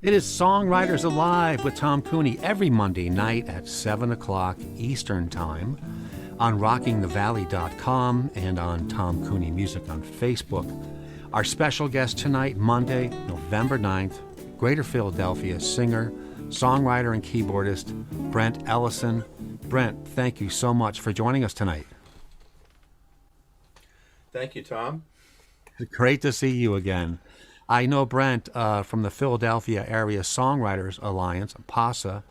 It is Songwriters Alive with Tom Cooney every Monday night at 7 o'clock Eastern Time on rockingthevalley.com and on Tom Cooney Music on Facebook. Our special guest tonight, Monday, November 9th, Greater Philadelphia singer, songwriter, and keyboardist, Brent Ellison. Brent, thank you so much for joining us tonight. Thank you, Tom. Great to see you again. I know Brent from the Philadelphia Area Songwriters Alliance, PASA,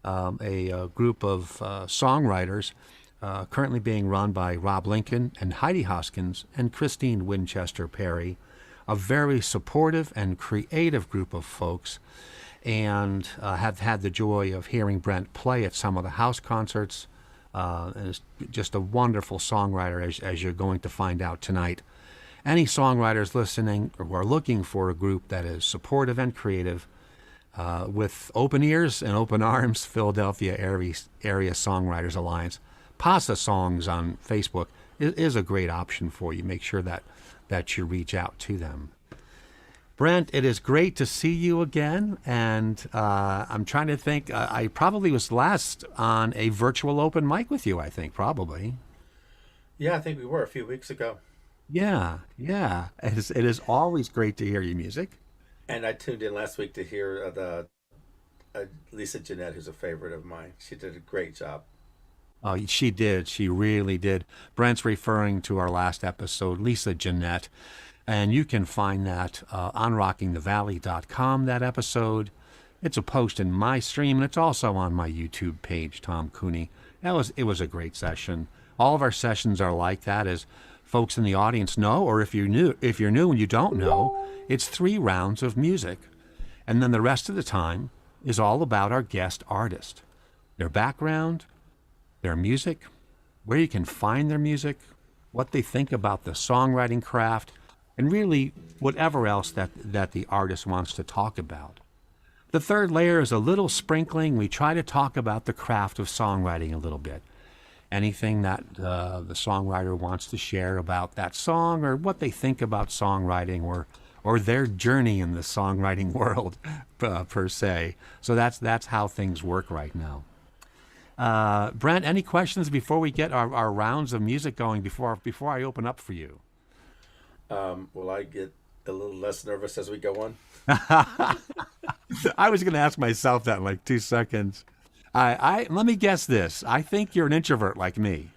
a group of songwriters currently being run by Rob Lincoln and Heidi Hoskins and Christine Winchester Perry, a very supportive and creative group of folks, and have had the joy of hearing Brent play at some of the house concerts, and is just a wonderful songwriter, as you're going to find out tonight. Any songwriters listening who are looking for a group that is supportive and creative, with open ears and open arms, Philadelphia Area Songwriters Alliance, PASA Songs on Facebook is a great option for you. Make sure that you reach out to them. Brent, it is great to see you again, and I'm trying to think. I probably was last on a virtual open mic with you, I think, probably. Yeah, I think we were a few weeks ago. Yeah. It is always great to hear your music. And I tuned in last week to hear Lisa Jeanette, who's a favorite of mine. She did a great job. Oh, she did. She really did. Brent's referring to our last episode, Lisa Jeanette, and you can find that on rockingthevalley.com, that episode. It's a post in my stream, and it's also on my YouTube page, Tom Cooney. It was a great session. All of our sessions are like that, as folks in the audience know, or if you're new and you don't know, it's 3 rounds of music. And then the rest of the time is all about our guest artist, their background, their music, where you can find their music, what they think about the songwriting craft, and really whatever else that the artist wants to talk about. The third layer is a little sprinkling. We try to talk about the craft of songwriting a little bit. Anything that the songwriter wants to share about that song, or what they think about songwriting, or their journey in the songwriting world per se. So that's how things work right now. Brent, any questions before we get our rounds of music going, before I open up for you? Will I get a little less nervous as we go on? I was going to ask myself that in like 2 seconds. I let me guess this. I think you're an introvert like me.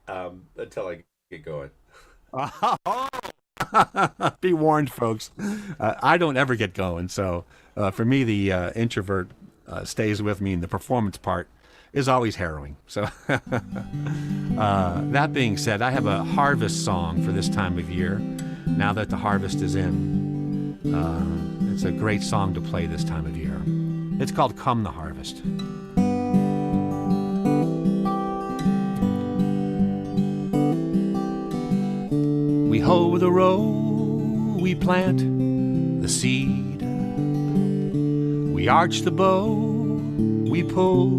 Until I get going. Be warned, folks. I don't ever get going. So for me, the introvert stays with me, and the performance part is always harrowing. So that being said, I have a harvest song for this time of year. Now that the harvest is in, it's a great song to play this time of year. It's called Come the Harvest. We hoe the row, we plant the seed. We arch the bow, we pull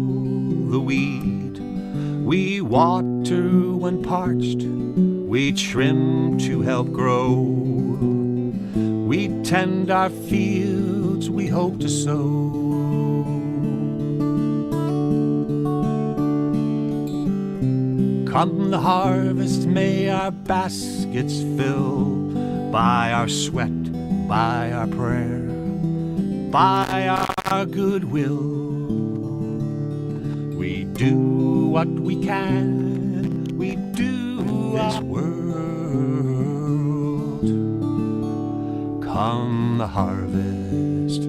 the weed. We water when parched, we trim to help grow. We tend our fields, we hope to sow. Come the harvest, may our baskets fill by our sweat, by our prayer, by our goodwill. We do what we can, we do our world. Come the harvest.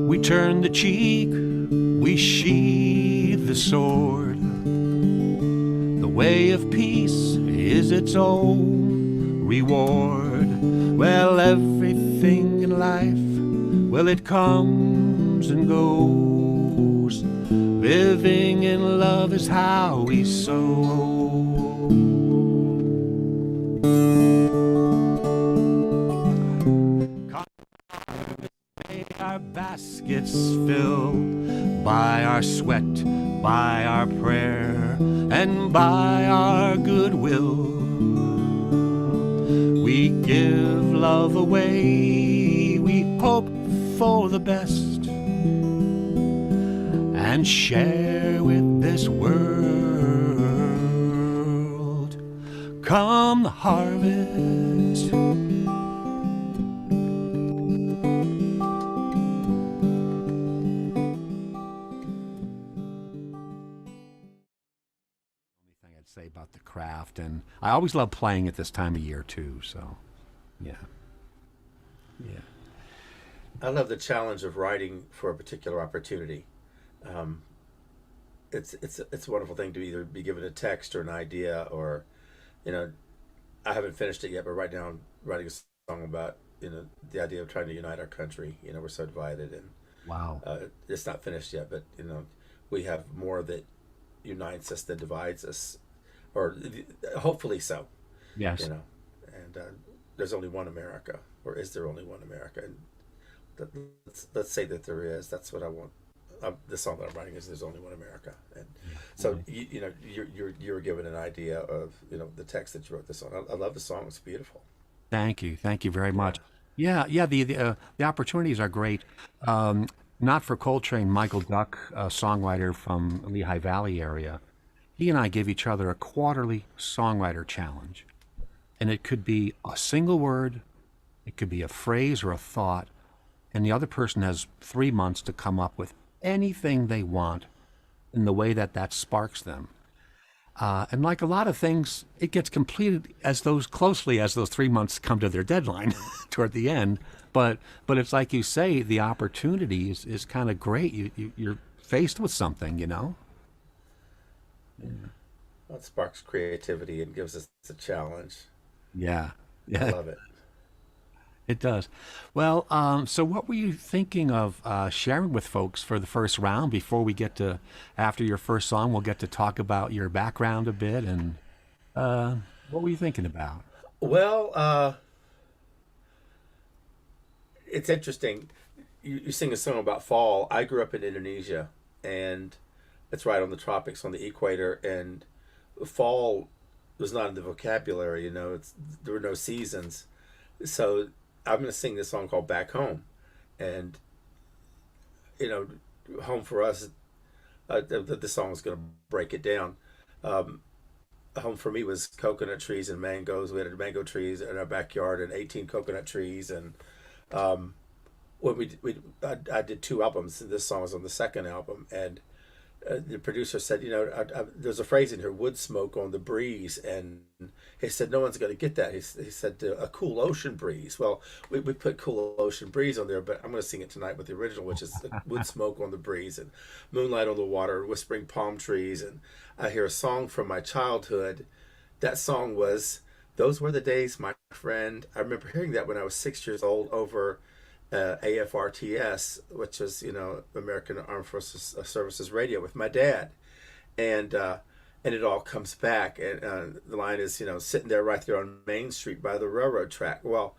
We turn the cheek, we sheathe the sword. The way of peace is its own reward. Well, everything in life, well, it comes and goes. Living in love is how we sow. May our baskets fill by our sweat, by our prayer and by our goodwill. We give love away, we hope for the best, and share with this world come the harvest. I'd say about the craft, and I always love playing at this time of year too, so yeah. I love the challenge of writing for a particular opportunity. Um, it's a wonderful thing to either be given a text or an idea, or you know, I haven't finished it yet, but right now I'm writing a song about the idea of trying to unite our country. We're so divided, and Wow. it's not finished yet, but we have more that unites us than divides us, or hopefully so. Yes. You know, and there's only one America, or is there only one America? And let's say that there is. That's what I want. The song that I'm writing is "There's Only One America," and so you're given an idea of the text that you wrote this song. I love the song; it's beautiful. Thank you very Yeah. much. Yeah. The opportunities are great. Not for Coltrane, Michael Duck, a songwriter from Lehigh Valley area. He and I give each other a quarterly songwriter challenge, and it could be a single word, it could be a phrase or a thought, and the other person has 3 months to come up with anything they want in the way that sparks them. And like a lot of things, it gets completed as those closely as those 3 months come to their deadline toward the end. But it's like you say, the opportunity is kind of great. You're faced with something. Well, it sparks creativity and gives us a challenge. Yeah, I yeah, love it. it does. Well, so what were you thinking of sharing with folks for the first round before we get to after your first song? We'll get to talk about your background a bit and uh, what were you thinking about? Well, it's interesting. You sing a song about fall. I grew up in Indonesia, and it's right on the tropics, on the equator, and fall was not in the vocabulary. There were no seasons, so I'm going to sing this song called "Back Home," and you know, home for us. The song is going to break it down. Um, Home for me was coconut trees and mangoes. We had mango trees in our backyard and 18 coconut trees, and um, when I did two albums, and this song was on the second album, and the producer said, there's a phrase in here, wood smoke on the breeze. And he said, no one's going to get that. He said, a cool ocean breeze. Well, we put cool ocean breeze on there, but I'm going to sing it tonight with the original, which is wood smoke on the breeze and moonlight on the water, whispering palm trees. And I hear a song from my childhood. That song was, those were the days, my friend. I remember hearing that when I was 6 years old over AFRTS, which is American Armed Forces Services Radio, with my dad, and it all comes back, and the line is sitting there right there on Main Street by the railroad track. Well,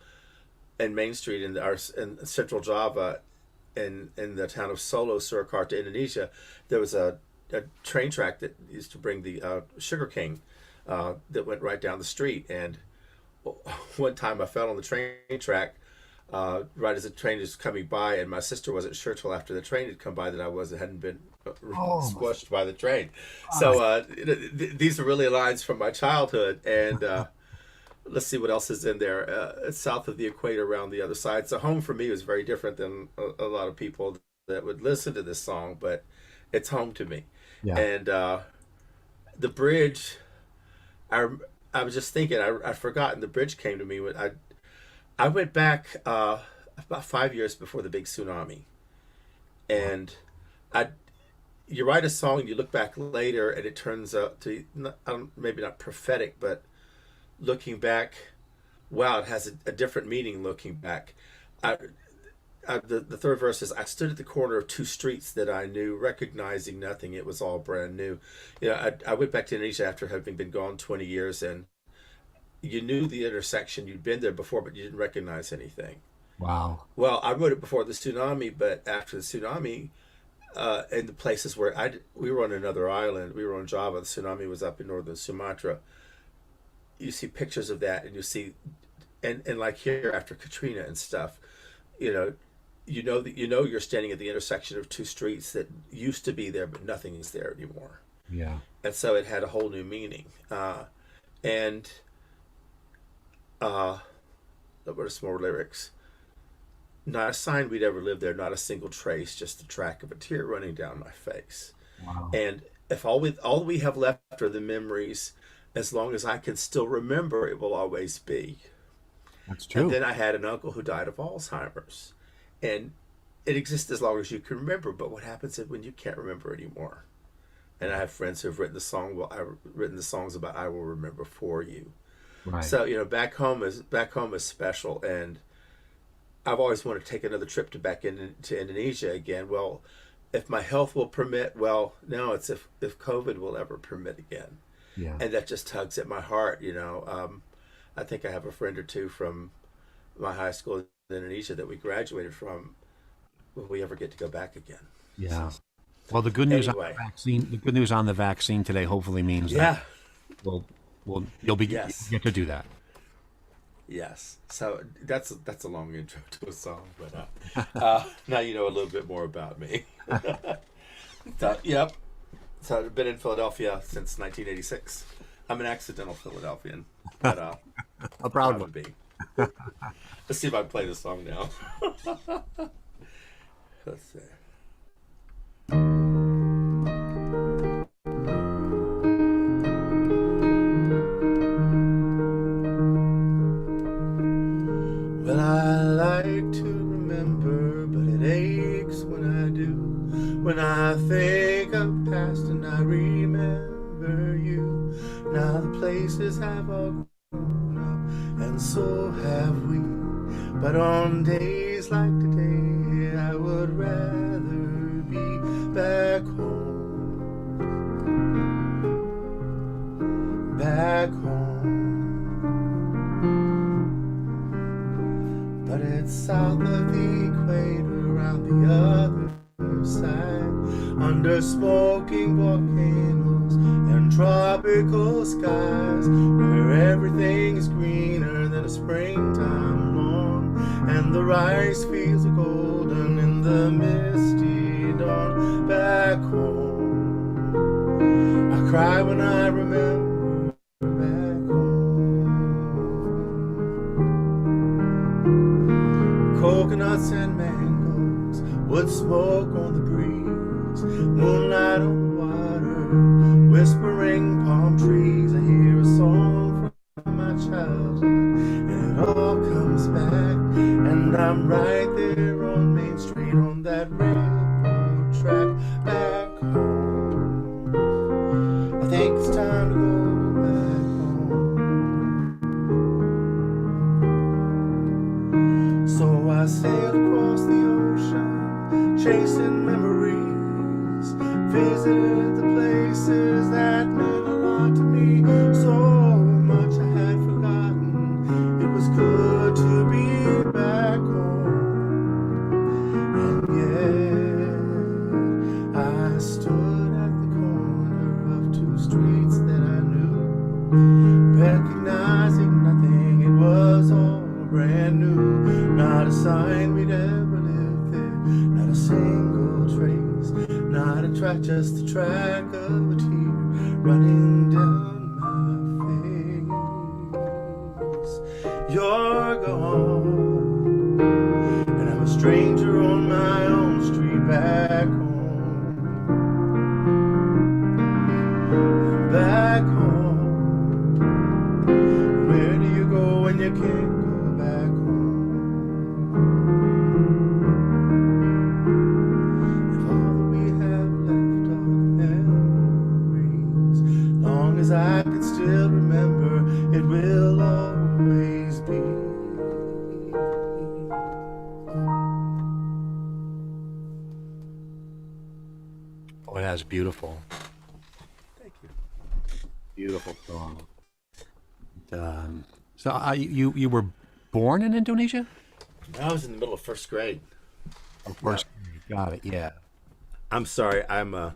and Main Street in Central Java, in the town of Solo, Surakarta, Indonesia, there was a train track that used to bring the sugar cane that went right down the street, and one time I fell on the train track right as the train was coming by, and my sister wasn't sure till after the train had come by that hadn't been Oh my squashed by the train. So gosh. these are really lines from my childhood, and let's see what else is in there. It's south of the equator, around the other side. So home for me was very different than a lot of people that would listen to this song, but it's home to me. Yeah. And the bridge, I I was just thinking, I'd forgotten the bridge came to me when I went back about 5 years before the big tsunami, and I you write a song, you look back later, and it turns out to not, maybe not prophetic, but looking back, wow, it has a different meaning looking back. I, the third verse is, I stood at the corner of two streets that I knew, recognizing nothing. It was all brand new. I went back to Indonesia after having been gone 20 years, and you knew the intersection. You'd been there before, but you didn't recognize anything. Wow. Well, I wrote it before the tsunami, but after the tsunami, in the places where we were on another island. We were on Java. The tsunami was up in northern Sumatra. You see pictures of that, and you see, and like here after Katrina and stuff, you know, you're standing at the intersection of two streets that used to be there, but nothing is there anymore. Yeah. And so it had a whole new meaning. And what are some more lyrics? Not a sign we'd ever lived there, not a single trace, just the track of a tear running down my face. Wow. And if all we have left are the memories, as long as I can still remember, it will always be. That's true. And then I had an uncle who died of Alzheimer's. And it exists as long as you can remember, but what happens when you can't remember anymore? And I have friends who have written I've written the songs about "I will remember for you." Right. So back home is special, and I've always wanted to take another trip to Indonesia again. Well, if my health will permit, well, no, it's if COVID will ever permit again. Yeah. And that just tugs at my heart. I think I have a friend or two from my high school in Indonesia that we graduated from. Will we ever get to go back again? Yeah. Well, the good news Anyway. on the vaccine. The good news on the vaccine today hopefully means that you'll Yes. get to do that. Yes. So that's a long intro to a song, but now you know a little bit more about me. Yep. So I've been in Philadelphia since 1986. I'm an accidental Philadelphian, but A proud to one. be. Let's see if I can play the song now. Let's see. Well, I like to remember, but it aches when I do. When I think of past and I remember you. Now the places have all grown up, and so have we. But on days like today, I would rather be back home. Back home. But it's south of the equator, around the other side, under smoking volcanoes and tropical skies, where everything is greener than a springtime lawn, and the rice fields are golden in the misty dawn. Back home, I cry when I remember back home. Coconuts and mangoes, wood smoke on the breeze, moonlight on the water, whispering palm trees. I hear a song from my childhood, and it all comes back, and I'm right there on Main Street on that railroad track. Back home, I think it's time to go back home. So I sailed across the ocean, chasing memories, visited the places that meant a lot to me. So much I had forgotten, it was good to be back home. And yet I stood at the corner of two streets that I knew, recognizing nothing, it was all brand new. Not a sign we'd ever lived there, not a single trace, not a track, just the track of a tear running down my face. You're gone, and I'm a stranger on my own street. Back home, back home. Where do you go when you can't go back home? If all that we have left are the memories, long as I can still remember, it will always be. Oh, that's beautiful. Thank you. Beautiful song. So you were born in Indonesia? I was in the middle of first grade. Of course. Got it. Yeah. I'm sorry. I'm a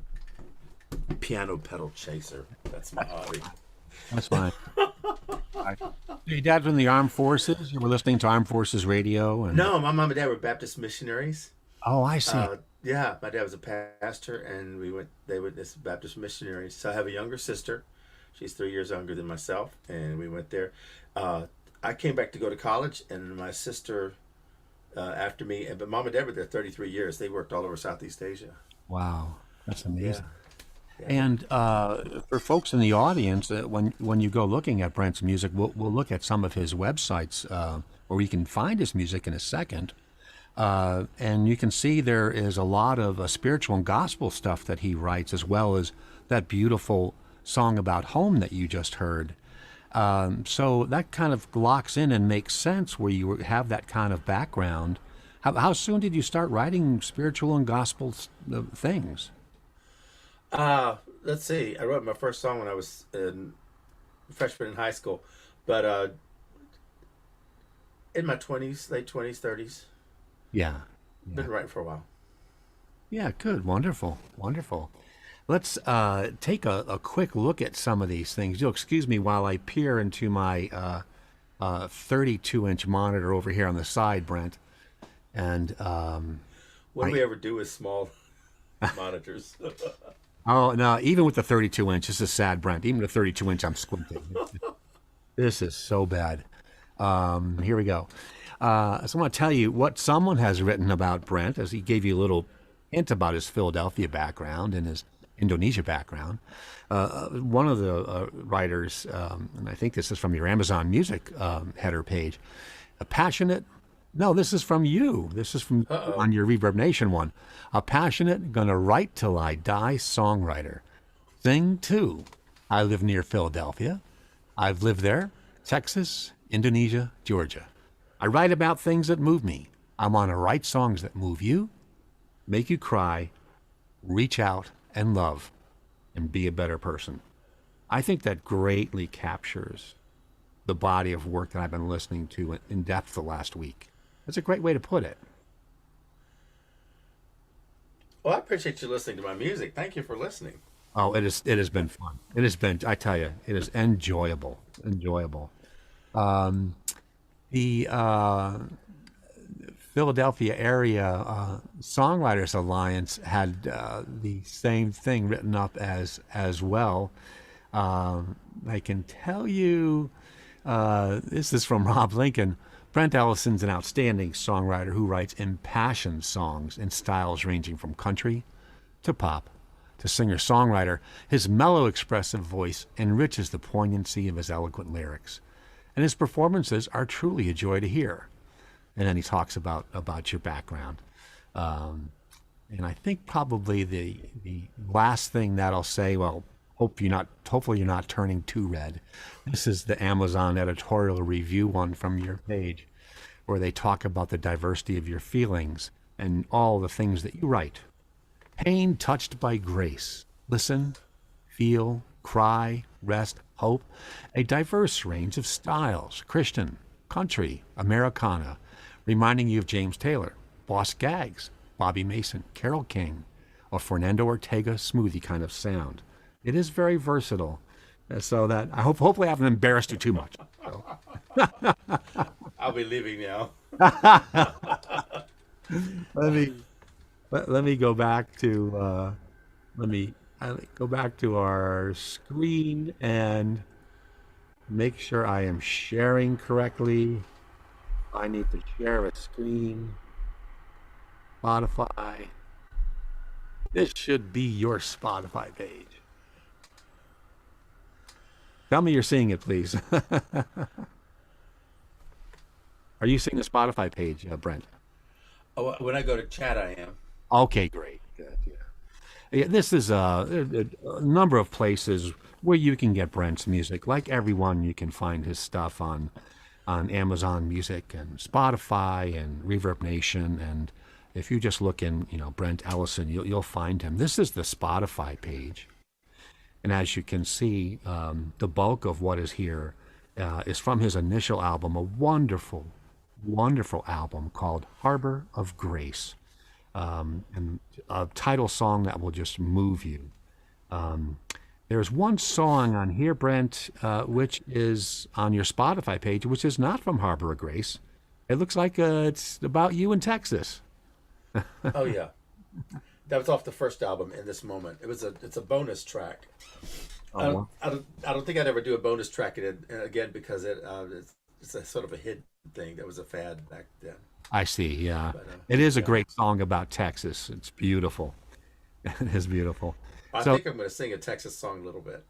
piano pedal chaser. That's my hobby. That's fine. Your dad was in the armed forces. You were listening to armed forces radio, and No, my mom and dad were Baptist missionaries. oh, I see. Yeah, my dad was a pastor, and we went. They were this Baptist missionaries. So I have a younger sister. She's 3 years younger than myself, and we went there. I came back to go to college, and my sister after me. But mom and dad were there 33 years. They worked all over Southeast Asia. Wow, that's Yeah, amazing. yeah. And for folks in the audience, when you go looking at Brent's music, we'll look at some of his websites where you can find his music in a second. And you can see there is a lot of spiritual and gospel stuff that he writes, as well as that beautiful song about home that you just heard. So that kind of locks in and makes sense where you have that kind of background. How soon did you start writing spiritual and gospel things? Let's see. I wrote my first song when I was freshman in high school, but in my 20s, late 20s, 30s. Yeah. Been writing for a while. Yeah, good. Wonderful. Wonderful. Let's take a quick look at some of these things. You'll excuse me while I peer into my 32-inch monitor over here on the side, Brent. And What do I, we ever do with small monitors? oh, no, even with the 32-inch, this is sad, Brent. Even the 32-inch, I'm squinting. This is so bad. Here we go. So I want to tell you what someone has written about Brent, as he gave you a little hint about his Philadelphia background and his Indonesia background. One of the writers, and I think this is from your Amazon Music header page, a passionate, no, this is from you. This is from Uh-oh. on your Reverb Nation one. A passionate, gonna write till I die songwriter. Thing two, I live near Philadelphia. I've lived there, Texas, Indonesia, Georgia. I write about things that move me. I want to write songs that move you, make you cry, reach out and love, and be a better person. I think that greatly captures the body of work that I've been listening to in depth the last week. That's a great way to put it. Well, I appreciate you listening to my music. Thank you for listening. Oh, it has been fun. It has been, I tell you, it is enjoyable. Enjoyable. The Philadelphia area Songwriters Alliance had the same thing written up as well. I can tell you, this is from Rob Lincoln. Brent Ellison's an outstanding songwriter who writes impassioned songs in styles ranging from country to pop to singer-songwriter. His mellow, expressive voice enriches the poignancy of his eloquent lyrics, and his performances are truly a joy to hear. And then he talks about your background. And I think probably the last thing that I'll say, well, hopefully you're not turning too red. This is the Amazon editorial review one from your page, where they talk about the diversity of your feelings and all the things that you write. Pain touched by grace. Listen, feel, cry, rest, hope. A diverse range of styles. Christian, country, Americana, reminding you of James Taylor, Boss Gags, Bobby Mason, Carole King, or Fernando Ortega smoothie kind of sound. It is very versatile, so that hopefully I haven't embarrassed you too much. So. I'll be leaving now. Let me go back to go back to our screen and make sure I am sharing correctly. I need to share a screen. Spotify. This should be your Spotify page. Tell me you're seeing it, please. Are you seeing the Spotify page, Brent? Oh, when I go to chat, I am. Okay, great. Good, yeah. Yeah, this is a number of places where you can get Brent's music. Like everyone, you can find his stuff on Amazon Music and Spotify and Reverb Nation. And if you just look in, Brent Ellison, you'll find him. This is the Spotify page. And as you can see, the bulk of what is here is from his initial album, a wonderful, wonderful album called Harbor of Grace. and a title song that will just move you. Um, there's one song on here, Brent, which is on your Spotify page, which is not from Harbor of Grace. It looks like it's about you in Texas. Oh yeah, that was off the first album. In this moment, it's a bonus track. Oh, wow. I don't think I'd ever do a bonus track again because it's a sort of a hidden thing that was a fad back then. I see. Yeah, But it is a yeah, great song about Texas. It's beautiful. It is beautiful. I So think I'm going to sing a Texas song a little bit.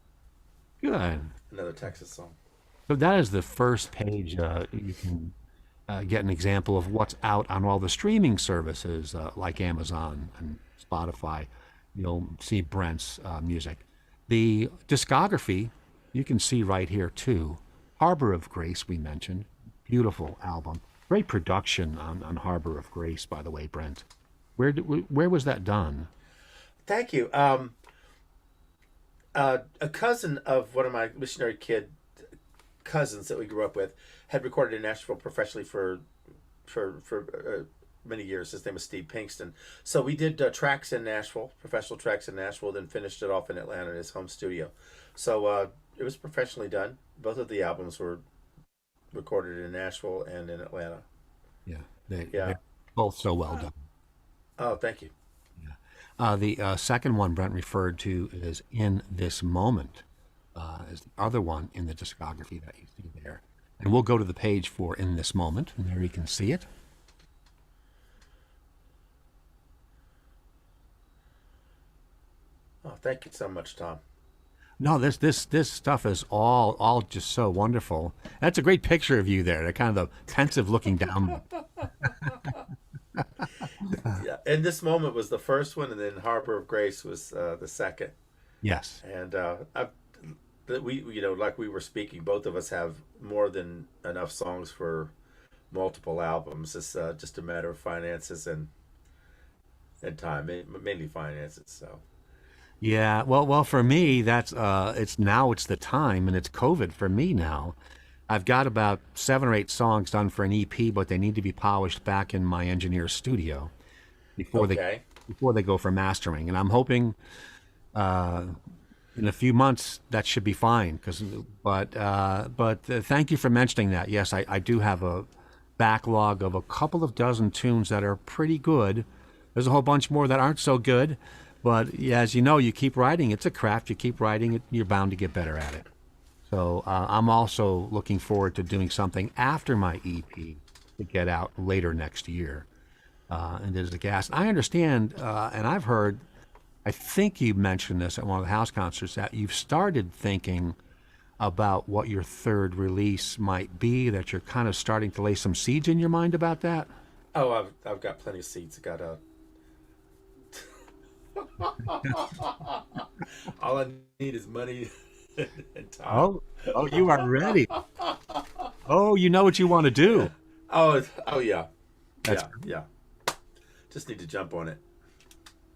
good. Another Texas song. So that is the first page. You can get an example of what's out on all the streaming services like Amazon and Spotify. You'll see Brent's music. The discography you can see right here too. Harbor of Grace we mentioned. Beautiful album. Great production on Harbor of Grace, by the way, Brent. Where was that done? Thank you. A cousin of one of my missionary kid cousins that we grew up with had recorded in Nashville professionally for many years. His name was Steve Pinkston. So we did tracks in Nashville, professional tracks in Nashville, then finished it off in Atlanta in his home studio. So it was professionally done. Both of the albums were recorded in Nashville and in Atlanta. Yeah, Yeah. they're both so well done. Oh, thank you. The second one Brent referred to is In This Moment, is the other one in the discography that you see there. And we'll go to the page for In This Moment, and there you can see it. Oh, thank you so much, Tom. No, this stuff is all just so wonderful. That's a great picture of you there. That kind of the pensive looking down. Yeah, and this moment was the first one, and then Harbor of Grace was the second. Yes. And we, like we were speaking, both of us have more than enough songs for multiple albums. It's just a matter of finances and time, mainly finances. So Yeah. Well, for me, that's it's the time, and it's COVID for me now. I've got about 7 or 8 songs done for an EP, but they need to be polished back in my engineer's studio before they okay, before they go for mastering. And I'm hoping in a few months that should be fine. But thank you for mentioning that. Yes, I do have a backlog of a couple of dozen tunes that are pretty good. There's a whole bunch more that aren't so good. But yeah, as you know, you keep writing. It's a craft. You keep writing it. You're bound to get better at it. So I'm also looking forward to doing something after my EP to get out later next year. And there's a gas. I understand, and I've heard, I think you mentioned this at one of the house concerts, that you've started thinking about what your third release might be, that you're kind of starting to lay some seeds in your mind about that. oh, I've got plenty of seats. I got all I need is money and time. Oh, you are ready. Oh, you know what you want to do. Oh yeah, That's yeah. Just need to jump on it.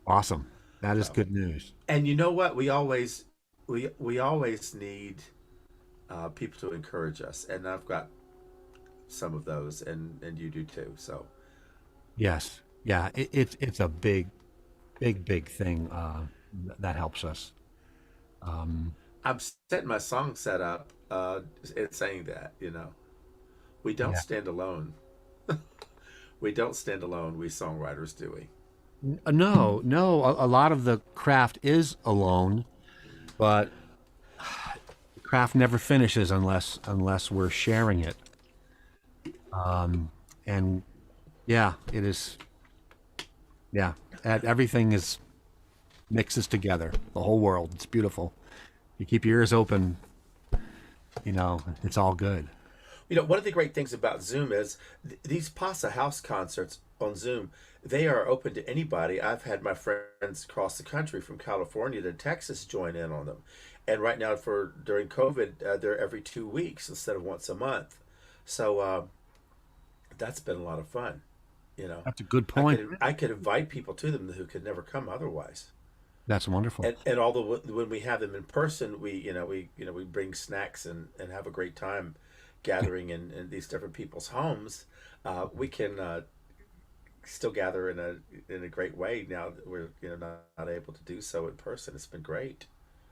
awesome. That is So, good news. and you know what? We always need people to encourage us, and I've got some of those, and you do too. So Yes. Yeah, it's a big thing that helps us. Um, I'm setting my song set up. It's saying that we don't yeah. stand alone. We don't stand alone. We songwriters do we? No, no. A lot of the craft is alone, but the craft never finishes unless we're sharing it. And yeah, it is. Yeah, everything is mixes together. The whole world. It's beautiful. You keep your ears open. It's all good. One of the great things about Zoom is these Pasa House concerts on Zoom. They are open to anybody. I've had my friends across the country from California to Texas join in on them, and right now for during COVID, they're every 2 weeks instead of once a month. So that's been a lot of fun. You know, That's a good point. I could invite people to them who could never come otherwise. That's wonderful. And although when we have them in person, we bring snacks and have a great time gathering in these different people's homes. We can still gather in a great way now that we're not able to do so in person. It's been great.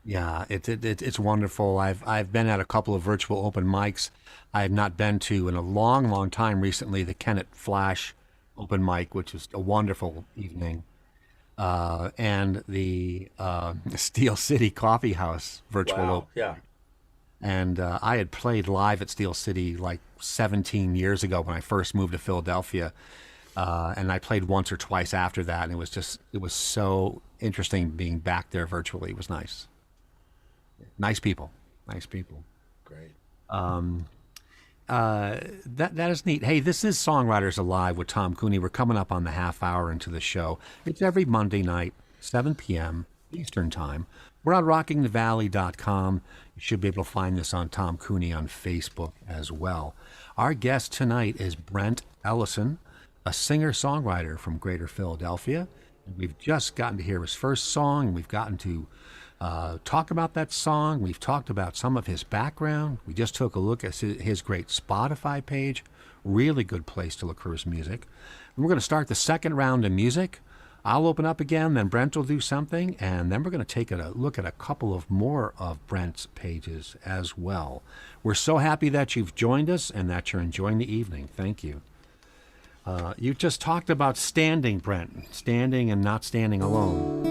Yeah, it's wonderful. I've been at a couple of virtual open mics. I have not been to in a long, long time recently, the Kennett Flash open mic, which was a wonderful evening, and the Steel City Coffee House virtual Wow. open. Yeah. And I had played live at Steel City like 17 years ago when I first moved to Philadelphia. And I played once or twice after that. And it was so interesting being back there virtually. It was nice. Nice people. Nice people. Great. That is neat. Hey, this is Songwriters Alive with Tom Cooney. We're coming up on the half hour into the show. It's every Monday night, 7 p.m. Eastern Time. We're on rockingthevalley.com. You should be able to find this on Tom Cooney on Facebook as well. Our guest tonight is Brent Ellison, a singer-songwriter from Greater Philadelphia. And we've just gotten to hear his first song. We've gotten to talk about that song. We've talked about some of his background. We just took a look at his great Spotify page. Really good place to look for his music. And we're going to start the second round of music. I'll open up again, then Brent will do something, and then we're going to take a look at a couple of more of Brent's pages as well. We're so happy that you've joined us and that you're enjoying the evening. Thank you. You just talked about standing, Brent, standing and not standing alone.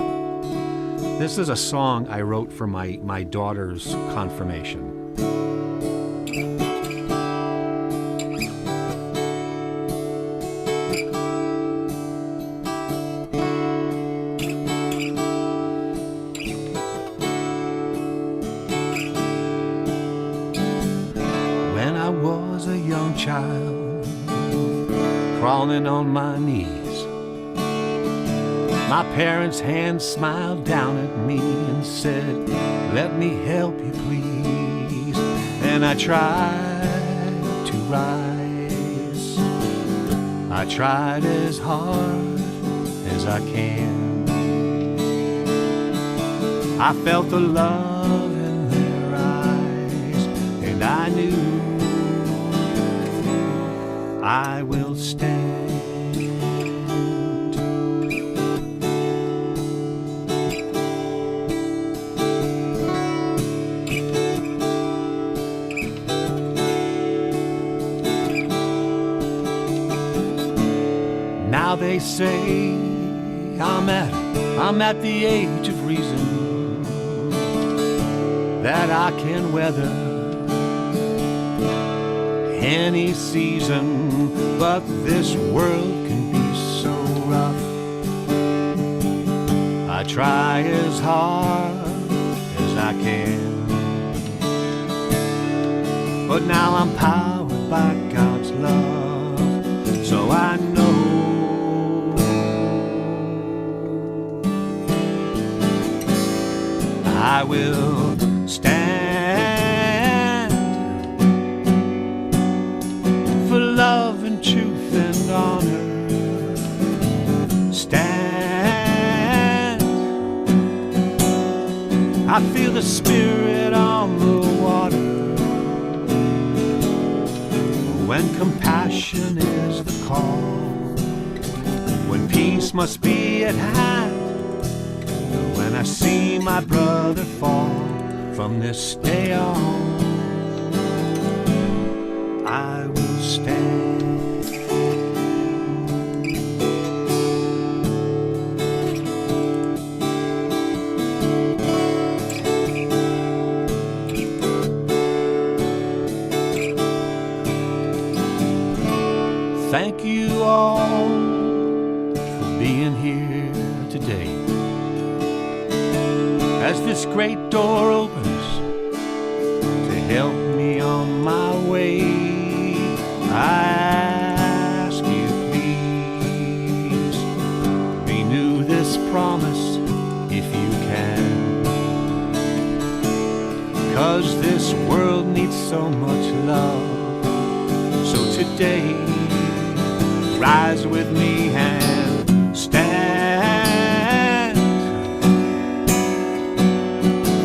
This is a song I wrote for my daughter's confirmation. When I was a young child, crawling on my knees, my parents' hands smiled down at me and said, "Let me help you, please." And I tried to rise. I tried as hard as I can. I felt the love in their eyes, and I knew I will stand. Now they say I'm at the age of reason, that I can weather any season, but this world can be so rough. I try as hard as I can, but now I'm powered by God's love, so I know I will stand for love and truth and honor. Stand. I feel the Spirit on the water. When compassion is the call, when peace must be at hand, when I see my brother fall, from this day on, I will stand. Thank you all for being here today. As this great door opens to help me on my way, I ask you please renew this promise if you can, 'cause this world needs so much love. So today, rise with me and stand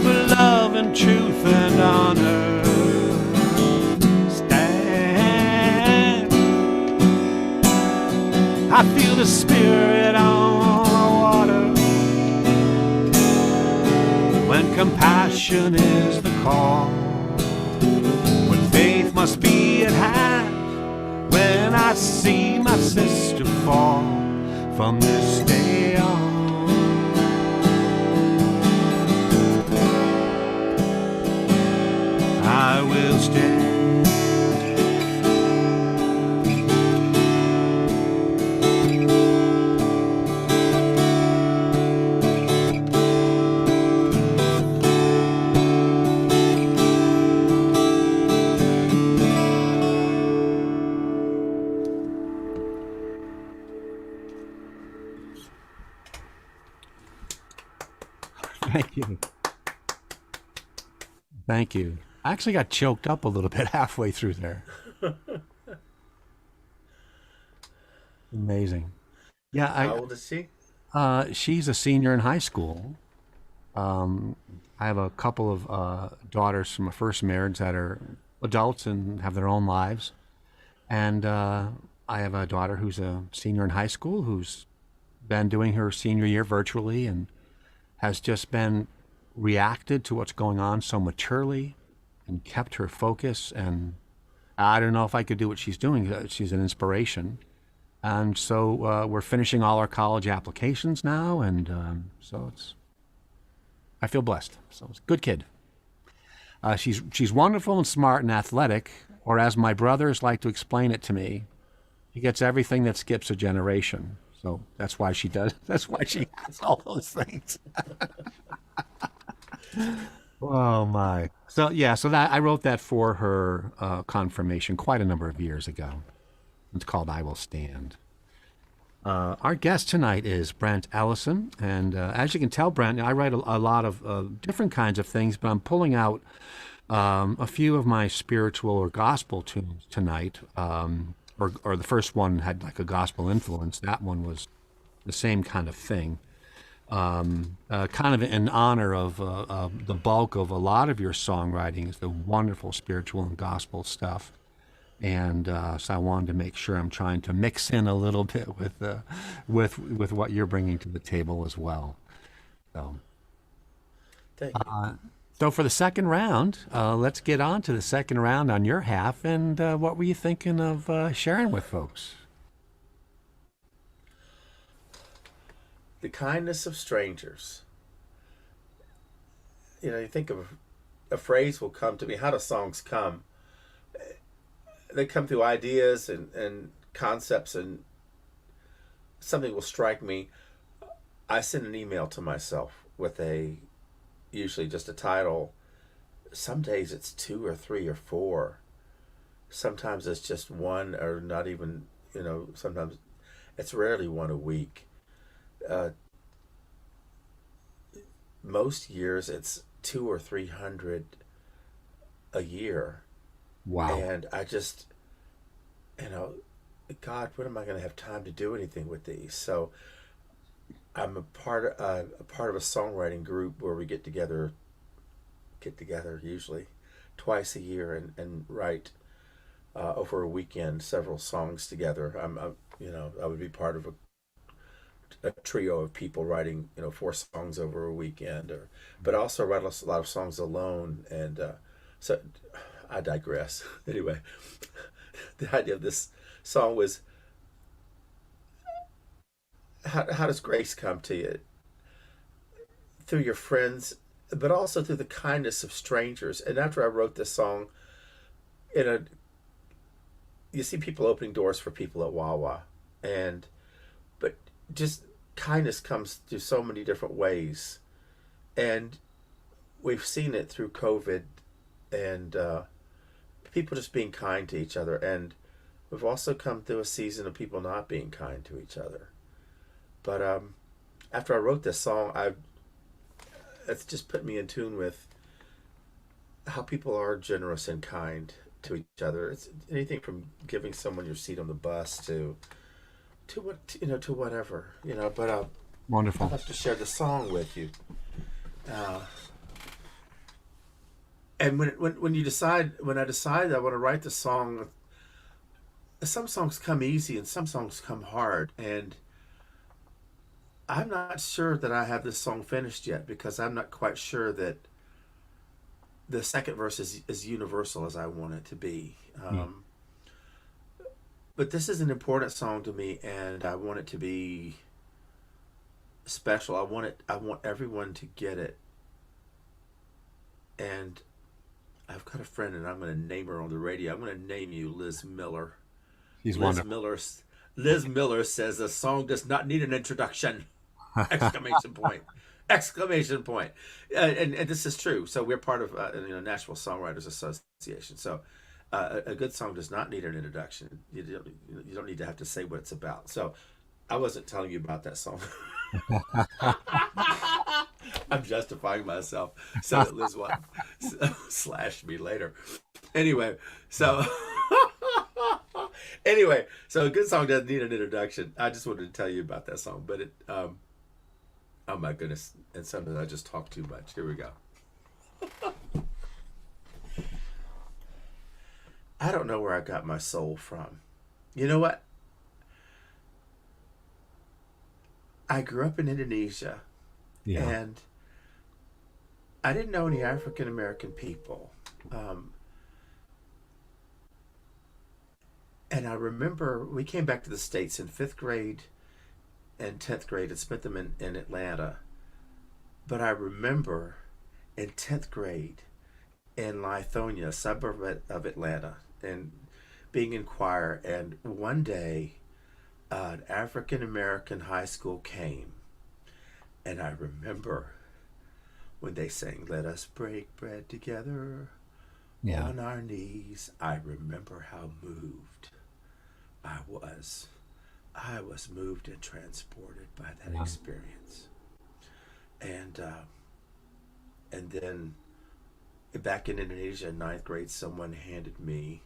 for love and truth and honor. Stand. I feel the Spirit on the water. When compassion is the call, when faith must be at hand, when I see my sister fall from this day on. I will stand. Thank you. Thank you. I actually got choked up a little bit halfway through there. Amazing. Yeah, How old is she? she's a senior in high school. I have a couple of daughters from a first marriage that are adults and have their own lives. And I have a daughter who's a senior in high school who's been doing her senior year virtually and has just been reacted to what's going on so maturely and kept her focus. And I don't know if I could do what she's doing. She's an inspiration. And so we're finishing all our college applications now. And so I feel blessed. So it's a good kid. She's wonderful and smart and athletic, or as my brothers like to explain it to me, he gets everything that skips a generation. So that's why she does. That's why she has all those things. Oh my! So yeah, so that I wrote that for her confirmation quite a number of years ago. It's called "I Will Stand." Our guest tonight is Brent Ellison, and as you can tell, Brent, I write a lot of different kinds of things, but I'm pulling out a few of my spiritual or gospel tunes tonight. Or the first one had like a gospel influence. That one was the same kind of thing. Kind of in honor of the bulk of a lot of your songwriting is the wonderful spiritual and gospel stuff. And so I wanted to make sure I'm trying to mix in a little bit with what you're bringing to the table as well. So, Thank you. so for the second round, let's get on to the second round on your half. And what were you thinking of sharing with folks? The kindness of strangers. You know, you think of a phrase will come to me. How do songs come? They come through ideas and concepts, and something will strike me. I send an email to myself with usually just a title. Some days it's 2 or 3 or 4. Sometimes it's just one, or not even, sometimes it's rarely one a week. Most years it's 200 or 300 a year. Wow. And I just, God, when am I going to have time to do anything with these? So I'm a part of a songwriting group where we get together usually twice a year and write over a weekend several songs together. I would be part of a trio of people writing 4 songs over a weekend, but also write a lot of songs alone. And so I digress. Anyway, the idea of this song was, how does grace come to you? Through your friends, but also through the kindness of strangers. And after I wrote this song, you see people opening doors for people at Wawa, but just kindness comes through so many different ways, and we've seen it through COVID, and people just being kind to each other. And we've also come through a season of people not being kind to each other. But after I wrote this song, it's just put me in tune with how people are generous and kind to each other. It's anything from giving someone your seat on the bus to whatever. But Wonderful. I'd like to share the song with you. And when I decided I want to write the song, some songs come easy and some songs come hard, and I'm not sure that I have this song finished yet because I'm not quite sure that the second verse is as universal as I want it to be. Yeah. But this is an important song to me, and I want it to be special. I want it. I want everyone to get it. And I've got a friend, and I'm going to name her on the radio. I'm going to name you Liz Miller. He's Liz wonderful. Miller. Liz Miller says the song does not need an introduction! Exclamation point! Exclamation point! And this is true. So we're part of Nashville Songwriters Association. So a good song does not need an introduction. You don't need to have to say what it's about. So I wasn't telling you about that song. I'm justifying myself so that Liz won't slash me later. Anyway, so so a good song doesn't need an introduction. I just wanted to tell you about that song, but oh my goodness, and sometimes I just talk too much. Here we go. I don't know where I got my soul from. You know what? I grew up in Indonesia, Yeah. and I didn't know any African American people. And I remember we came back to the States in 5th grade and 10th grade and spent them in Atlanta. But I remember in 10th grade in Lithonia, a suburb of Atlanta, and being in choir. And one day, an African American high school came. And I remember when they sang, "Let us break bread together Yeah. on our knees." I remember how moved I was. I was moved and transported by that Yeah. experience. And then back in Indonesia in 9th grade, someone handed me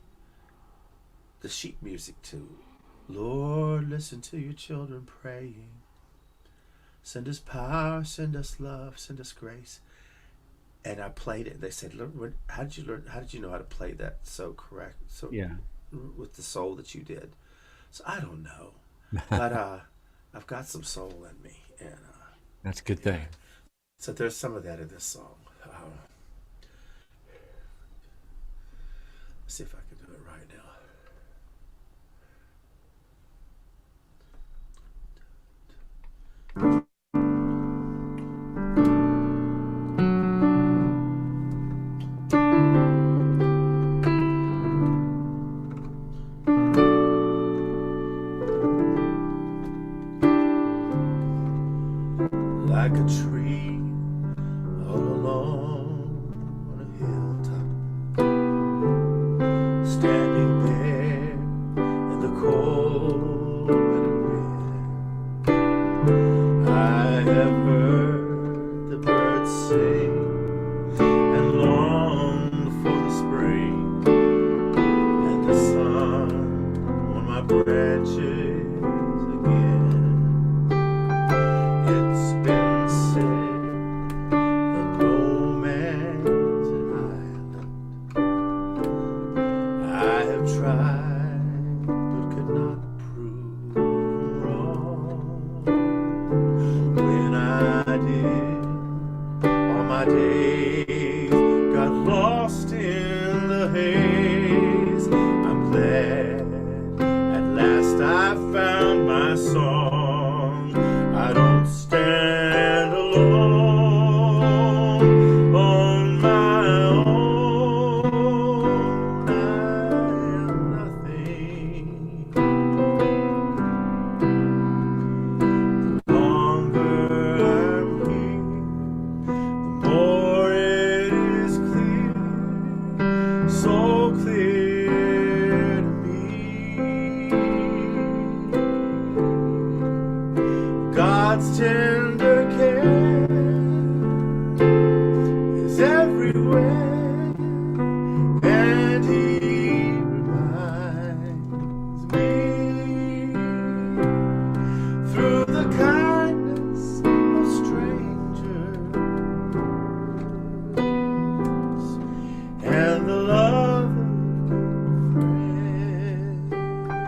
the sheet music to "Lord, listen to your children praying. Send us power, send us love, send us grace." And I played it. They said, "Look, how did you learn? How did you know how to play that so correct, so Yeah. with the soul that you did?" So I don't know, but I've got some soul in me, and That's a good thing. so there's some of that in this song. Let's see if I can do it right now. Like a tree all alone on a hilltop, standing there in the cold winter wind. I have heard the birds sing and longed for the spring and the sun on my branches again. It's been said that no man's an island. I have tried, but could not prove wrong. When I did, all my days got lost in the haze. I'm glad at last I found my song. I don't stand alone on my own. I am nothing. The longer I'm here, the more it is clear, so clear to me. God's tender care is everywhere, and He reminds me through the kindness of strangers and the love of good friends.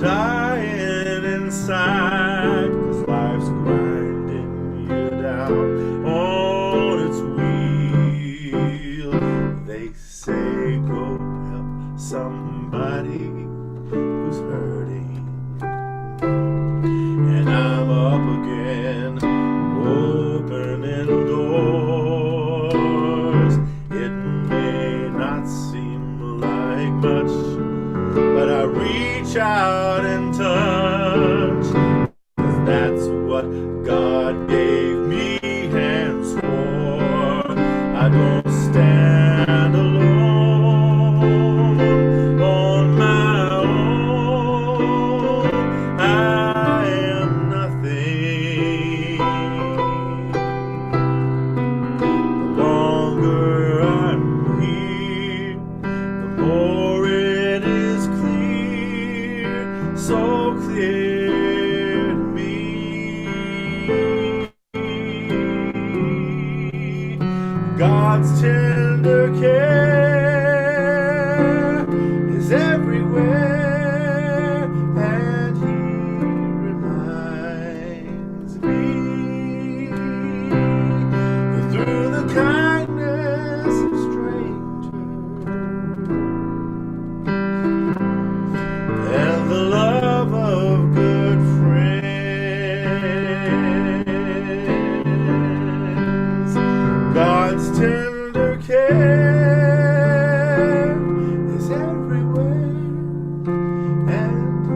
dying inside, 'cause life's grinding you down on its wheel. They say go help somebody who's hurting, and I'm up again, opening doors. It may not seem like much, but I reach out and touch, 'cause that's what God gave me hands for. I don't stand alone on my own. I am nothing. The longer I'm here, the more it is clear, so clear to me. God's tender care is everywhere, and He reminds me through the kindness of strangers and the love of good friends. God's tender care is everywhere, and He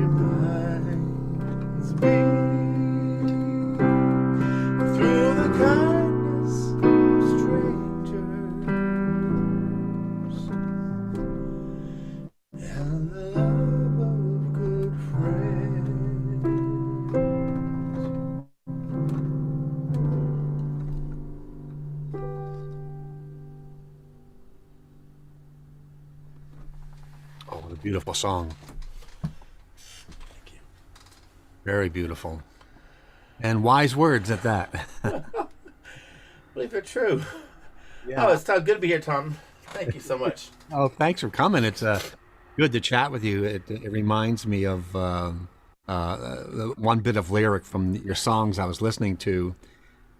reminds me through the kindness of strangers and the love of good friends. Oh, what a beautiful song. Thank you. Very beautiful. And wise words at that. I believe they're true. Yeah. Oh, it's good to be here, Tom. Thank you so much. Oh, thanks for coming. It's good to chat with you. It reminds me of one bit of lyric from your songs I was listening to.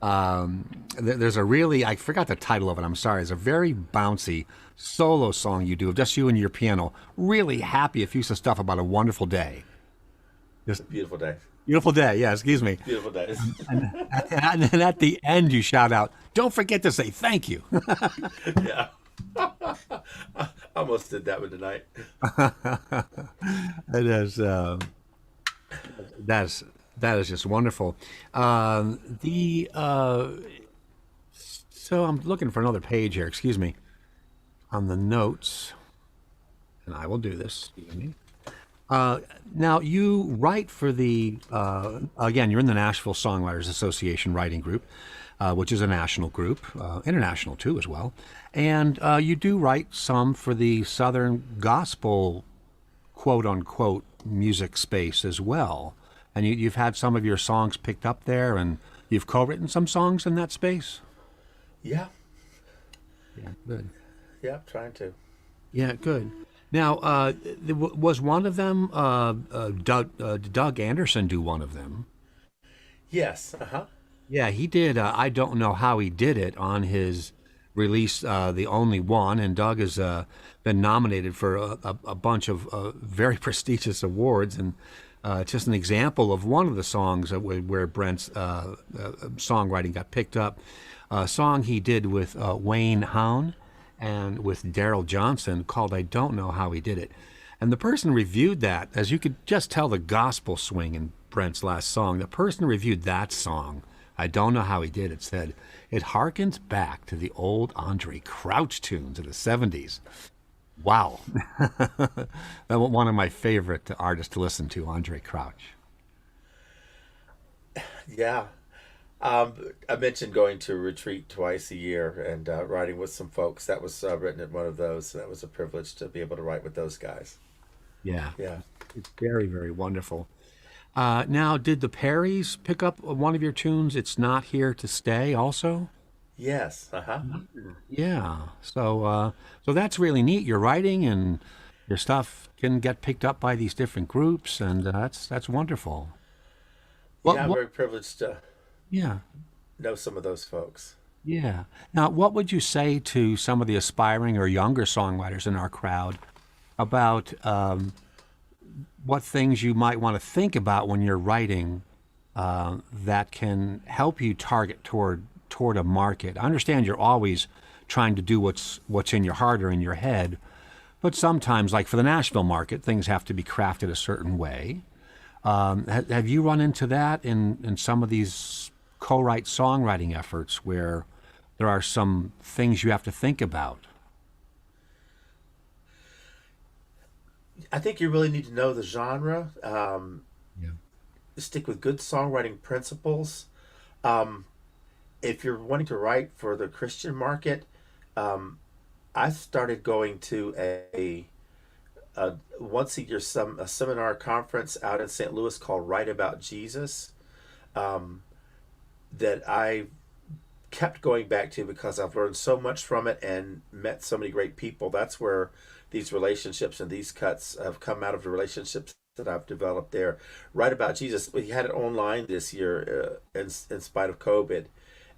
There's a really, I forgot the title of it, I'm sorry. It's a very bouncy solo song you do, just you and your piano. Really happy, effusive stuff about a wonderful day. Just Beautiful day. beautiful day, yeah, excuse me. Beautiful day. And then at the end you shout out, don't forget to say thank you. Yeah. I almost did that one tonight. It is, that is just wonderful. So I'm looking for another page here, excuse me, on the notes, and I will do this, excuse me. Now, you write for again, you're in the Nashville Songwriters Association writing group, which is a national group, international too as well. And you do write some for the Southern gospel, quote unquote, music space as well. And you've had some of your songs picked up there, and you've co-written some songs in that space? Yeah. Yeah, good. Yeah, I'm trying to. Yeah, good. Now, was one of them Doug Anderson do one of them? Yes. Uh-huh. Yeah, he did. I don't know how he did it on his release, The Only One, and Doug has been nominated for a bunch of very prestigious awards, and just an example of one of the songs where Brent's songwriting got picked up. A song he did with Wayne Hown and with Daryl Johnson called I Don't Know How He Did It. And the person reviewed that, as you could just tell the gospel swing in Brent's last song, the person who reviewed that song, I Don't Know How He Did It, said, it harkens back to the old Andre Crouch tunes of the 70s. Wow. That was one of my favorite artists to listen to, Andre Crouch. Yeah. I mentioned going to a retreat twice a year and writing with some folks. That was written at one of those. So that was a privilege to be able to write with those guys. Yeah. Yeah. It's very, very wonderful. Now, did the Perrys pick up one of your tunes, It's Not Here to Stay, also? Yes. Uh-huh. Yeah. So that's really neat. You're writing and your stuff can get picked up by these different groups, and that's wonderful. Yeah, What I'm what? very privileged to Yeah, know some of those folks. yeah. Now, what would you say to some of the aspiring or younger songwriters in our crowd about what things you might want to think about when you're writing that can help you target toward a market? I understand you're always trying to do what's in your heart or in your head, but sometimes, like for the Nashville market, things have to be crafted a certain way. Have you run into that in some of these co-write songwriting efforts where there are some things you have to think about? I think you really need to know the genre, Yeah. stick with good songwriting principles. Um, if you're wanting to write for the Christian market, um, I started going to a once a year a seminar conference out in St. Louis called Write About Jesus, um, that I kept going back to because I've learned so much from it and met so many great people. That's where these relationships and these cuts have come out of the relationships that I've developed there. Write About Jesus. We had it online this year in spite of COVID,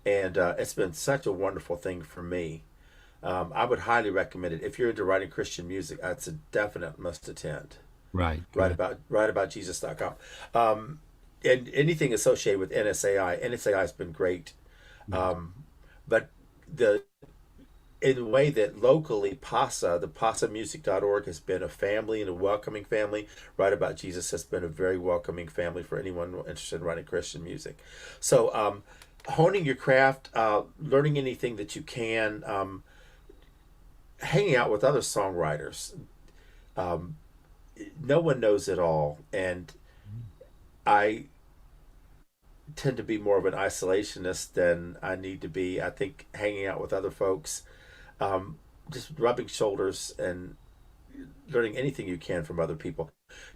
and it's been such a wonderful thing for me. I would highly recommend it if you're into writing Christian music. It's a definite must attend. Right. Write Good. about writeaboutjesus.com. And anything associated with NSAI has been great. Yes. Um, but the in a way that locally the pasamusic.org has been a family and a welcoming family. Write About Jesus has been a very welcoming family for anyone interested in writing Christian music. So honing your craft, learning anything that you can, hanging out with other songwriters. Um, no one knows it all, and I tend to be more of an isolationist than I need to be. I think hanging out with other folks, just rubbing shoulders and learning anything you can from other people,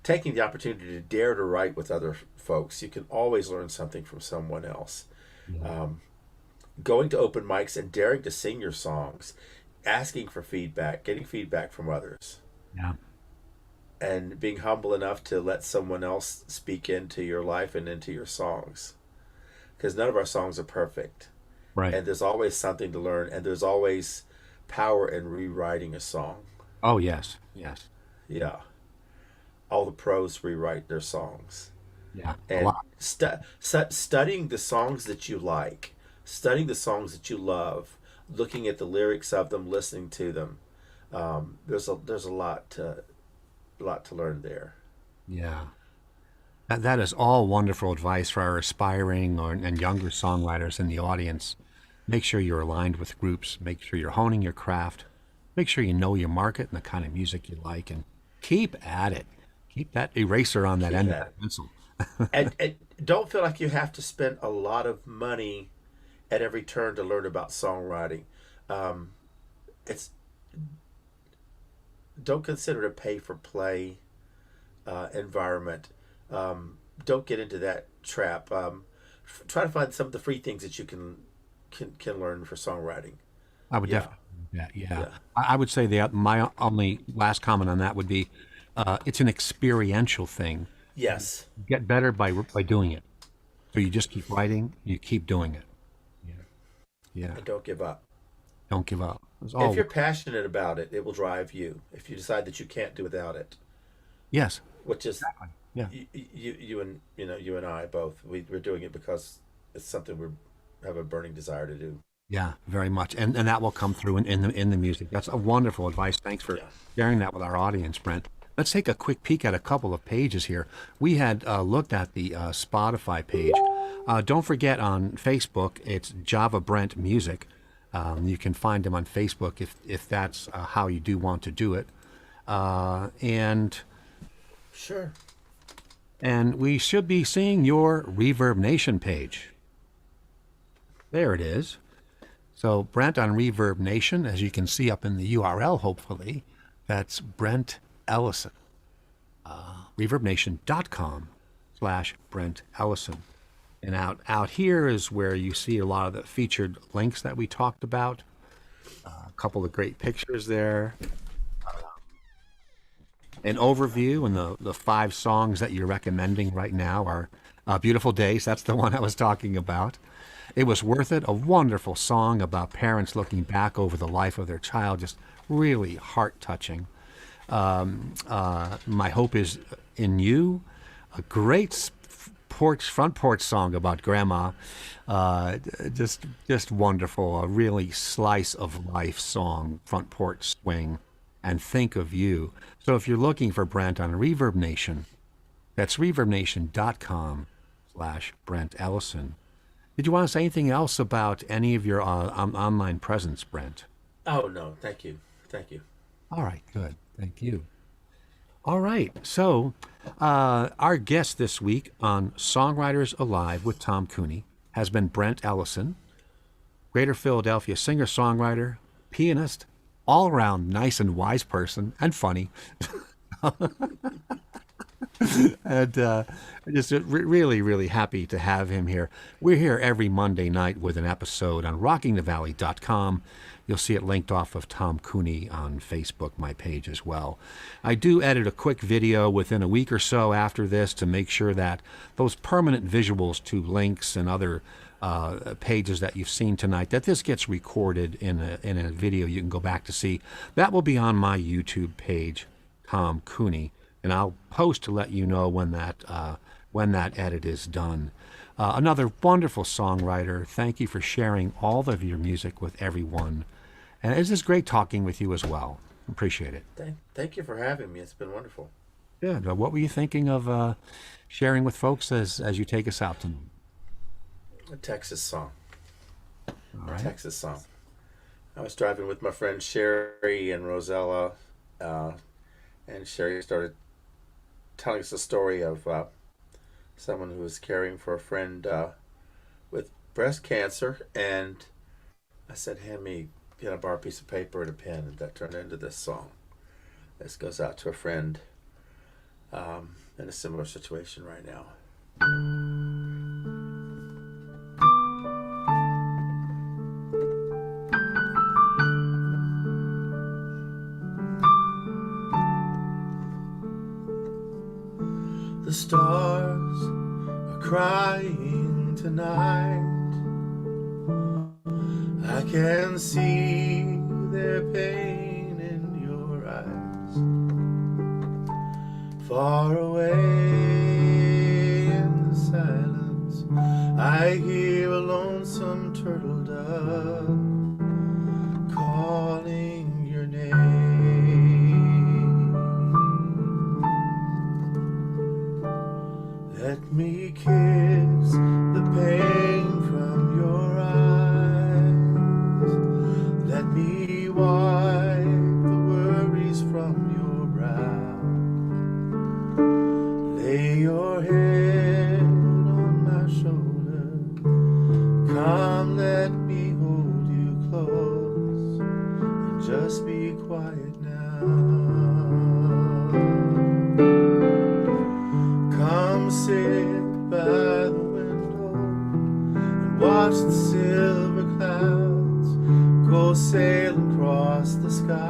taking the opportunity to dare to write with other folks. You can always learn something from someone else. Yeah. Um, Going to open mics and daring to sing your songs, asking for feedback, getting feedback from others, Yeah. and being humble enough to let someone else speak into your life and into your songs. Because none of our songs are perfect, Right. and there's always something to learn, and there's always power in rewriting a song. Oh, yes. Yes. Yeah, all the pros rewrite their songs, Yeah. A and lot. studying the songs that you like, studying the songs that you love, looking at the lyrics of them, listening to them. There's a lot to learn there. Yeah. That is all wonderful advice for our aspiring and younger songwriters in the audience. Make sure you're aligned with groups. Make sure you're honing your craft. Make sure you know your market and the kind of music you like, and keep at it. Keep that eraser on that Keep end of at it. that pencil. And don't feel like you have to spend a lot of money at every turn to learn about songwriting. Um, it's Don't consider it a pay for play environment. Don't get into that trap. Try to find some of the free things that you can learn for songwriting. I would Yeah, definitely do that. Yeah. yeah, I would say my only last comment on that would be it's an experiential thing. yes. Get better by doing it. So you just keep writing, you keep doing it. Yeah. Yeah. And don't give up. Don't give up. It's If all you're passionate about it, it will drive you. If you decide that you can't do without it, yes. which is Yeah. you and I both, we're doing it because it's something we have a burning desire to do. Yeah, very much. And that will come through in the music. That's a wonderful advice. Thanks for Yeah. sharing that with our audience, Brent. Let's take a quick peek at a couple of pages here. We had looked at the Spotify page. Don't forget on Facebook, it's Java Brent Music. You can find him on Facebook if that's how you do want to do it. And Sure. we should be seeing your Reverb Nation page. There it is. So Brent on Reverb Nation, as you can see up in the URL, hopefully, that's Brent Ellison. ReverbNation.com/Brent Ellison. And out here is where you see a lot of the featured links that we talked about. A couple of great pictures there. an overview, and the 5 songs that you're recommending right now are Beautiful Days. That's the one I was talking about. It Was Worth It, a wonderful song about parents looking back over the life of their child, just really heart-touching. My Hope Is in You, a great front porch song about grandma, just wonderful. A really slice of life song, front porch swing, and Think of You. So if you're looking for Brent on Reverb Nation, that's reverbnation.com/Brent Ellison. Did you want to say anything else about any of your online presence, Brent? Oh no, thank you, thank you. All right, good. Thank you. All right. So, our guest this week on Songwriters Alive with Tom Cooney has been Brent Ellison, Greater Philadelphia singer-songwriter, pianist, all-around nice and wise person, and funny. And just really, really happy to have him here. We're here every Monday night with an episode on rockingthevalley.com. You'll see it linked off of Tom Cooney on Facebook, my page as well. I do edit a quick video within a week or so after this to make sure that those permanent visuals to links and other pages that you've seen tonight, that this gets recorded in a video you can go back to see. That will be on my YouTube page, Tom Cooney, and I'll post to let you know when that edit is done. Another wonderful songwriter. Thank you for sharing all of your music with everyone. And it's just great talking with you as well. Appreciate it. Thank you for having me. It's been wonderful. Yeah. What were you thinking of sharing with folks as you take us out tonight? A Texas song. All right. A Texas song. I was driving with my friends Sherry and Rosella, and Sherry started telling us a story of someone who was caring for a friend with breast cancer, and I said, hand me, I borrow a piece of paper and a pen, and that turned into this song. This goes out to a friend in a similar situation right now. The stars are crying tonight. I can see their pain in your eyes. Far away in the silence, I hear a lonesome turtle dove calling your name. Let me kiss the pain from your eyes. Let me wipe the worries from your brow. Lay your head on my shoulder. Come, let me hold you close, and just be quiet now. Come sit by the window and watch the silver clouds go sailing across the sky.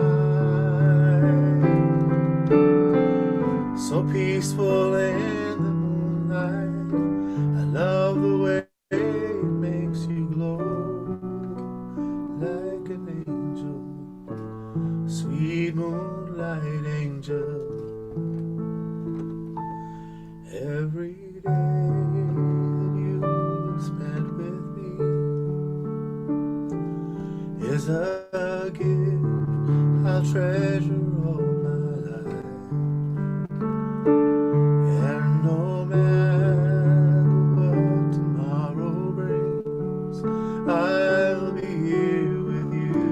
So peaceful in the moonlight, I love the way it makes you glow like an angel, sweet moonlight angel. Every day that you spent with me is a gift I'll treasure all my life. And no matter what tomorrow brings, I'll be here with you,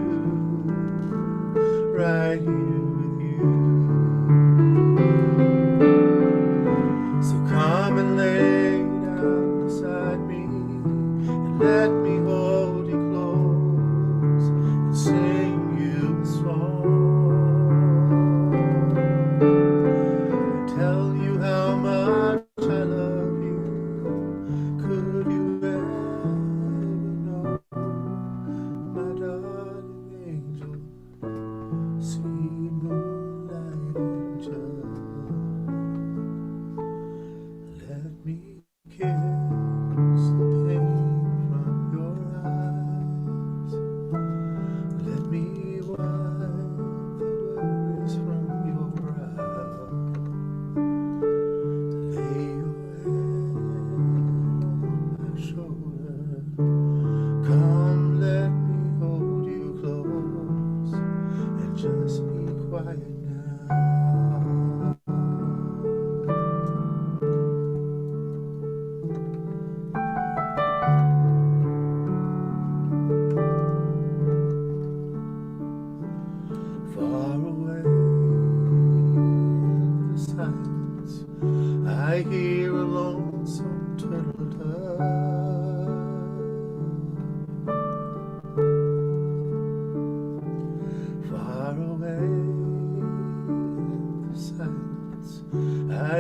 right here with you. So come and lay down beside me and let me hold you close and sing you a song and tell you how much I love you. Could you ever know, my darling angel, sweet moonlight angel?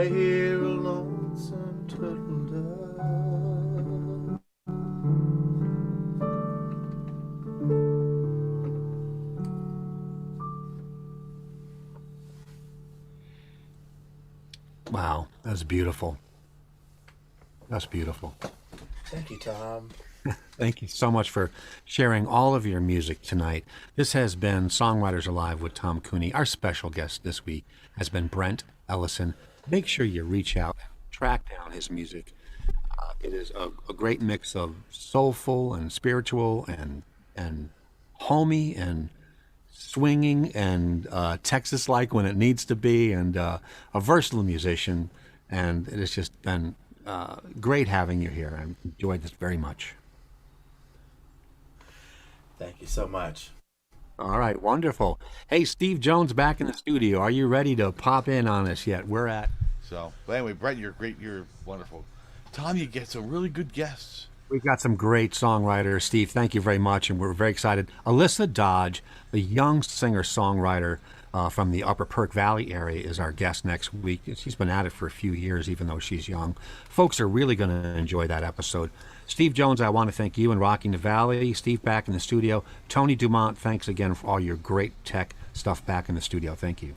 I hear a lonesome turtle dove. Wow, that's beautiful. That's beautiful. Thank you, Tom. Thank you so much for sharing all of your music tonight. This has been Songwriters Alive with Tom Cooney. Our special guest this week has been Brent Ellison. Make sure you reach out, track down his music. It is a great mix of soulful and spiritual and homey and swinging and Texas-like when it needs to be, and a versatile musician. And it has just been great having you here. I enjoyed this very much. Thank you so much. All right, wonderful. Hey, Steve Jones back in the studio. Are you ready to pop in on us yet? We're at... So, but anyway, Brent, you're great. You're wonderful. Tom, you get some really good guests. We've got some great songwriters. Steve, thank you very much, and we're very excited. Alyssa Dodge, the young singer-songwriter from the Upper Perk Valley area, is our guest next week. She's been at it for a few years, even though she's young. Folks are really going to enjoy that episode. Steve Jones, I want to thank you and Rocking the Valley. Steve back in the studio. Tony Dumont, thanks again for all your great tech stuff back in the studio. Thank you.